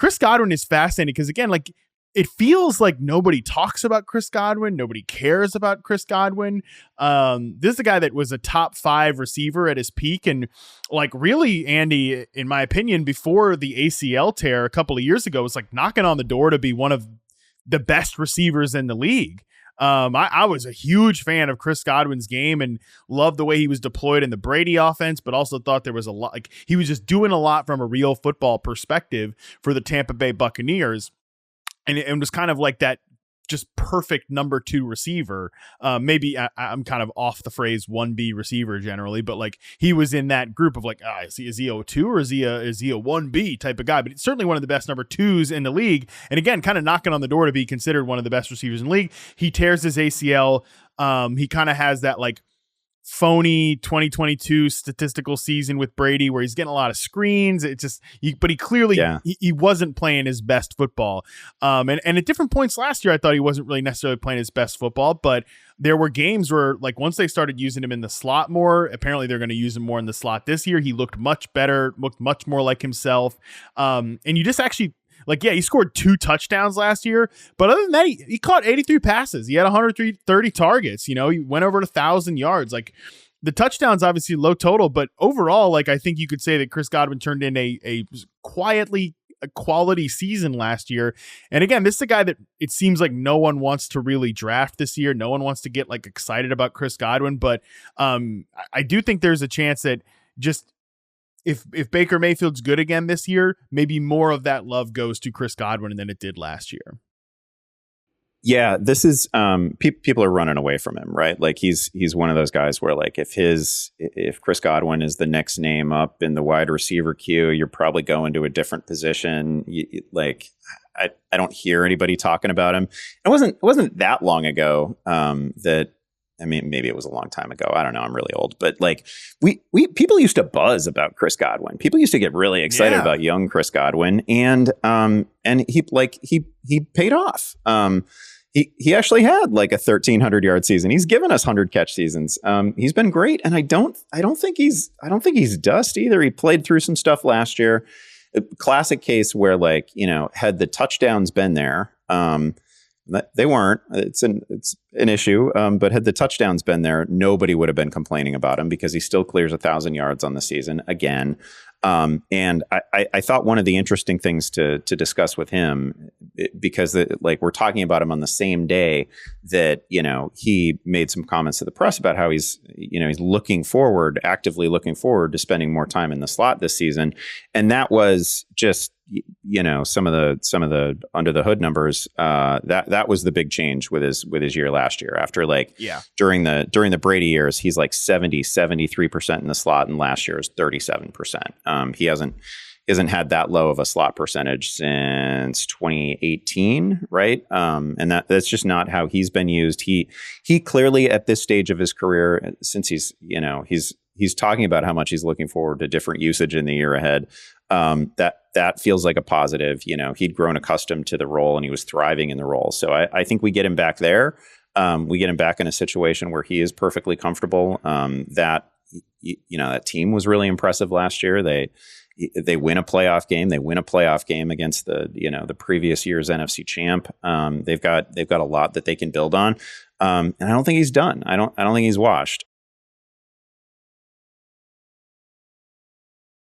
Chris Godwin is fascinating because, again, like, it feels like nobody talks about Chris Godwin. Nobody cares about Chris Godwin. This is a guy that was a top 5 receiver at his peak. And like, really, Andy, in my opinion, before the ACL tear a couple of years ago, was like knocking on the door to be one of the best receivers in the league. I was a huge fan of Chris Godwin's game and loved the way he was deployed in the Brady offense, but also thought there was a lot, like, he was just doing a lot from a real football perspective for the Tampa Bay Buccaneers. And it was kind of like that just perfect number 2 receiver. Maybe I'm kind of off the phrase 1B receiver generally, but like, he was in that group of like, is he a 2 or is he a 1B type of guy? But it's certainly one of the best number 2s in the league. And again, kind of knocking on the door to be considered one of the best receivers in the league. He tears his ACL. He kind of has that like phony 2022 statistical season with Brady where he's getting a lot of screens. It just, but he clearly, he wasn't playing his best football. And at different points last year, I thought he wasn't really necessarily playing his best football, but there were games where, like, once they started using him in the slot more, apparently they're going to use him more in the slot this year. He looked much better, looked much more like himself. And you just actually, like, yeah, he scored 2 touchdowns last year, but other than that, he caught 83 passes. He had 130 targets. You know, he went over 1,000 yards. Like, the touchdowns, obviously low total, but overall, like, I think you could say that Chris Godwin turned in a quality season last year. And again, this is a guy that it seems like no one wants to really draft this year. No one wants to get like excited about Chris Godwin, but I do think there's a chance that just, if Baker Mayfield's good again this year, maybe more of that love goes to Chris Godwin than it did last year. Yeah, this is people are running away from him, right? Like, he's one of those guys where, like, if Chris Godwin is the next name up in the wide receiver queue, you're probably going to a different position. I don't hear anybody talking about him. It wasn't that long ago that. I mean, maybe it was a long time ago. I don't know. I'm really old, but like, we people used to buzz about Chris Godwin. People used to get really excited about young Chris Godwin, and he paid off. He actually had like a 1,300 yard season. He's given us 100 catch seasons. He's been great, and I don't think he's dust either. He played through some stuff last year. A classic case where, like, you know, had the touchdowns been there. They weren't. It's an issue. But had the touchdowns been there, nobody would have been complaining about him because he still clears 1,000 yards on the season again. And I thought one of the interesting things to discuss with him, because like, we're talking about him on the same day that, you know, he made some comments to the press about how he's actively looking forward to spending more time in the slot this season. And that was just, you know, some of the under the hood numbers, that was the big change with his year last year. After, like, during the Brady years, he's like 73% in the slot, and last year is 37%. He hasn't had that low of a slot percentage since 2018, right? And that's just not how he's been used. He clearly, at this stage of his career, since he's talking about how much he's looking forward to different usage in the year ahead. That feels like a positive. You know, he'd grown accustomed to the role and he was thriving in the role. So I think we get him back there. We get him back in a situation where he is perfectly comfortable. That team was really impressive last year. They win a playoff game. They win a playoff game against the previous year's NFC champ. They've got a lot that they can build on. And I don't think he's done. I don't think he's washed.